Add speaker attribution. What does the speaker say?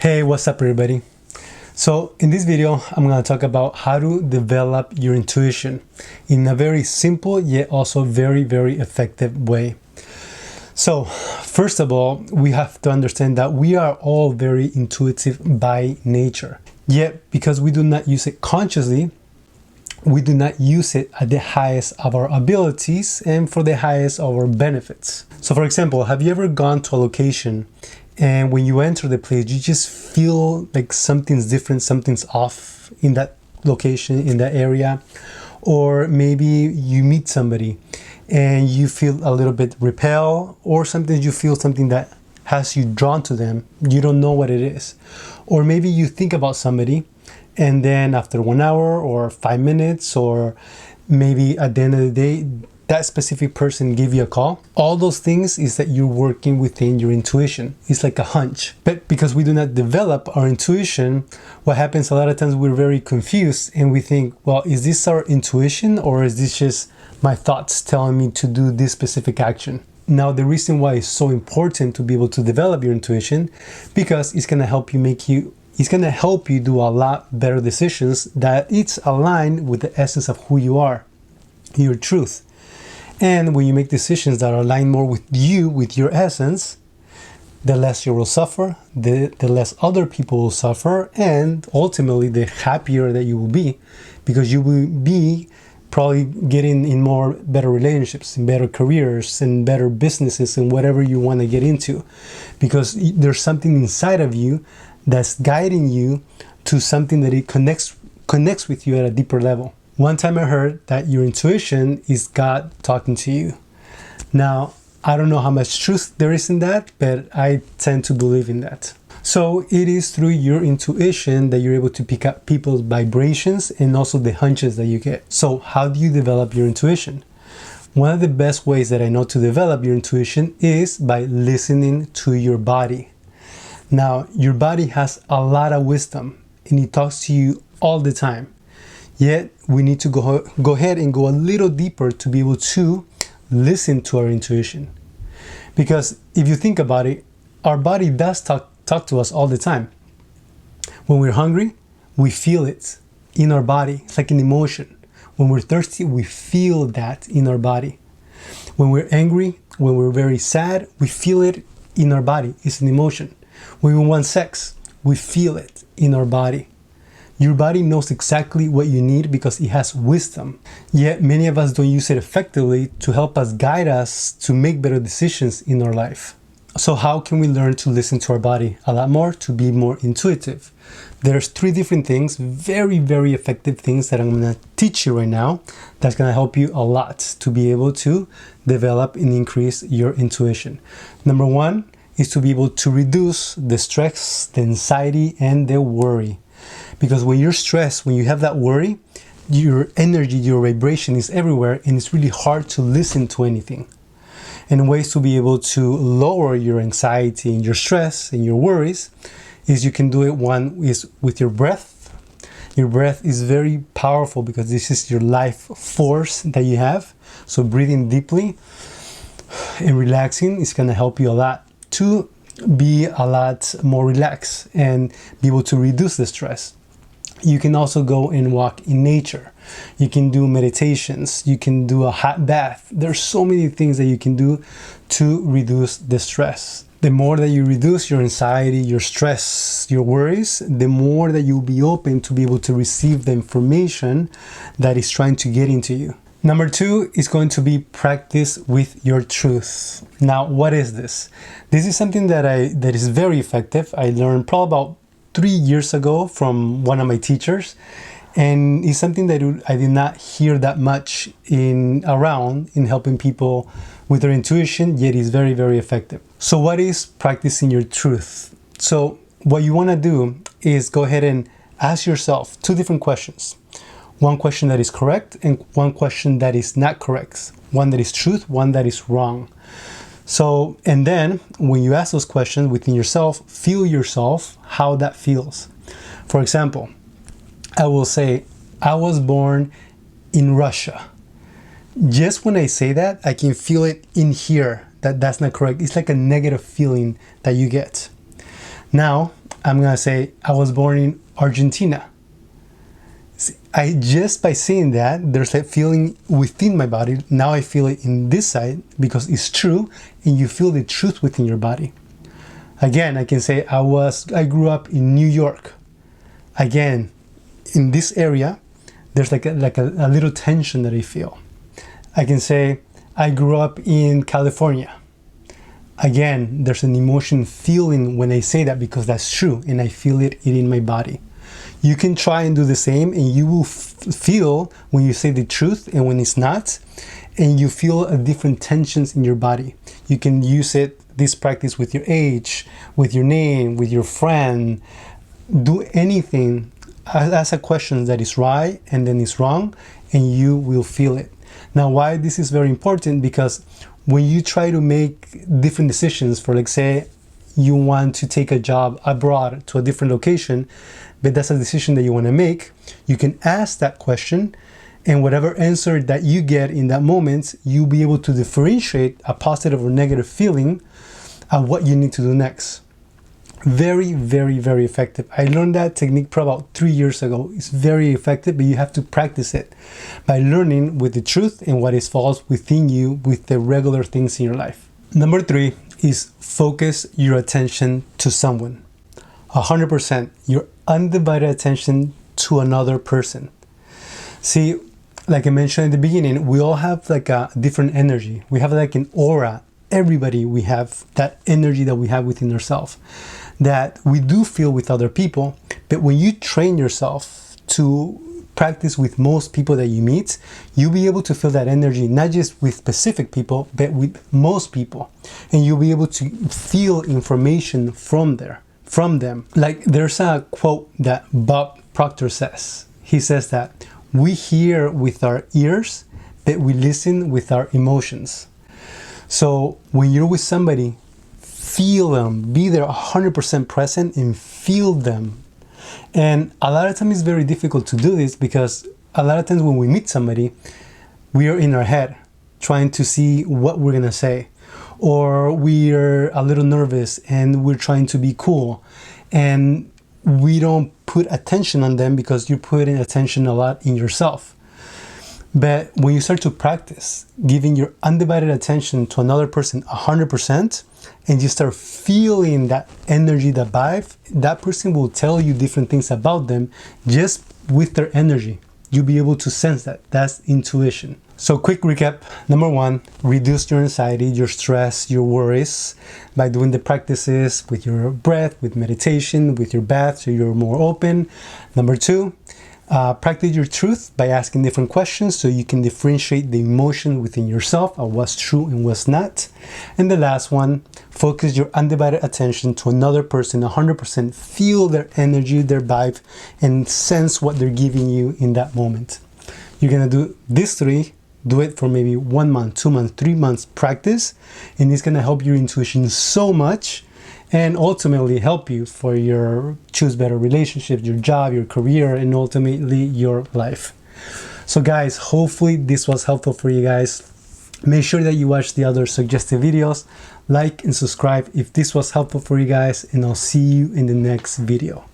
Speaker 1: Hey, what's up everybody? So in this video, I'm going to talk about how to develop your intuition in a very simple yet also very effective way. So first of all, we have to understand that we are all very intuitive by nature. Yet because we do not use it consciously, we do not use it at the highest of our abilities and for the highest of our benefits. So for example, have you ever gone to a location and when you enter the place, you just feel like something's different, something's off in that location, in that area? Or maybe you meet somebody and you feel a little bit repelled, or sometimes you feel something that has you drawn to them. You don't know what it is. Or maybe you think about somebody and then after 1 hour or 5 minutes, or maybe at the end of the day, that specific person give you a call. All those things is that you're working within your intuition. It's like a hunch. But because we do not develop our intuition, what happens a lot of times, we're very confused and we think, well, is this our intuition or is this just my thoughts telling me to do this specific action? Now, the reason why it's so important to be able to develop your intuition, because it's gonna help you do a lot better decisions that it's aligned with the essence of who you are, your truth. And when you make decisions that are aligned more with you, with your essence, the less you will suffer, the less other people will suffer, and ultimately the happier that you will be, because you will be probably getting in better relationships, in better careers, and better businesses, and whatever you want to get into, because there's something inside of you that's guiding you to something that it connects with you at a deeper level. One time I heard that your intuition is God talking to you. Now, I don't know how much truth there is in that, but I tend to believe in that. So it is through your intuition that you're able to pick up people's vibrations and also the hunches that you get. So how do you develop your intuition? One of the best ways that I know to develop your intuition is by listening to your body. Now, your body has a lot of wisdom and it talks to you all the time. Yet we need to go ahead and go a little deeper to be able to listen to our intuition. Because if you think about it, our body does talk to us all the time. When we're hungry, we feel it in our body. It's like an emotion. When we're thirsty, we feel that in our body. When we're angry, when we're very sad, we feel it in our body. It's an emotion. When we want sex, we feel it in our body. Your body knows exactly what you need because it has wisdom. Yet many of us don't use it effectively to help us guide us to make better decisions in our life. So how can we learn to listen to our body a lot more, to be more intuitive? There's 3 different things, very effective things that I'm going to teach you right now that's going to help you a lot to be able to develop and increase your intuition. Number 1 is to be able to reduce the stress, the anxiety, and the worry. Because when you're stressed, when you have that worry, your energy, your vibration is everywhere and it's really hard to listen to anything. And ways to be able to lower your anxiety and your stress and your worries is you can do it. One is with your breath. Your breath is very powerful because this is your life force that you have. So breathing deeply and relaxing is going to help you a lot to be a lot more relaxed and be able to reduce the stress. You can also go and walk in nature. You can do meditations. You can do a hot bath. There's so many things that you can do to reduce the stress. The more that you reduce your anxiety, your stress, your worries, the more that you'll be open to be able to receive the information that is trying to get into you. Number 2 is going to be practice with your truth. Now, what is this? This is something that is very effective. I learned probably about 3 years ago from one of my teachers, and it's something that I did not hear that much in helping people with their intuition, yet is very effective. So what is practicing your truth? So what you want to do is go ahead and ask yourself 2 different questions. One question that is correct and one question that is not correct. One that is truth, one that is wrong. So, and then when you ask those questions within yourself, feel yourself, how that feels. For example, I will say, I was born in Russia. Just when I say that, I can feel it in here that that's not correct. It's like a negative feeling that you get. Now, I'm gonna say I was born in Argentina. I just by saying that, there's a feeling within my body. Now I feel it in this side because it's true, and you feel the truth within your body. Again, I can say I grew up in New York. Again, in this area, there's like a little tension that I feel. I can say I grew up in California. Again, there's an emotion feeling when I say that because that's true, and I feel it in my body. You can try and do the same, and you will feel when you say the truth and when it's not, and you feel a different tensions in your body. You can use this practice with your age, with your name, with your friend. Do anything. Ask a question that is right and then is wrong, and you will feel it. Now, why this is very important? Because when you try to make different decisions, for like say you want to take a job abroad to a different location, but that's a decision that you want to make, you can ask that question, and whatever answer that you get in that moment, you'll be able to differentiate a positive or negative feeling of what you need to do next. Very, very, very effective. I learned that technique probably about 3 years ago. It's very effective, but you have to practice it by learning with the truth and what is false within you with the regular things in your life. Number 3 is focus your attention to someone. 100%, your undivided attention to another person. See, like I mentioned at the beginning, we all have like a different energy. We have like an aura. Everybody, we have that energy that we have within ourselves that we do feel with other people. But when you train yourself to practice with most people that you meet, you'll be able to feel that energy, not just with specific people, but with most people. And you'll be able to feel information from them. Like there's a quote that Bob Proctor says. He says that we hear with our ears, but we listen with our emotions. So when you're with somebody, feel them, be there 100% present and feel them. And a lot of times it's very difficult to do this because a lot of times when we meet somebody, we are in our head trying to see what we're gonna say, or we're a little nervous and we're trying to be cool, and we don't put attention on them because you're putting attention a lot in yourself. But when you start to practice giving your undivided attention to another person 100%, and you start feeling that energy, that vibe, that person will tell you different things about them just with their energy. You'll be able to sense that. That's intuition. So quick recap. Number 1, reduce your anxiety, your stress, your worries by doing the practices with your breath, with meditation, with your bath, so you're more open. Number 2, practice your truth by asking different questions so you can differentiate the emotion within yourself of what's true and what's not. And the last one, focus your undivided attention to another person 100%. Feel their energy, their vibe, and sense what they're giving you in that moment. You're gonna do these 3. Do it for maybe 1 month, 2 months, 3 months practice, and it's gonna help your intuition so much, and ultimately help you for your choose better relationships, your job, your career, and ultimately your life. So guys, hopefully this was helpful for you guys. Make sure that you watch the other suggested videos, like and subscribe if this was helpful for you guys, and I'll see you in the next video.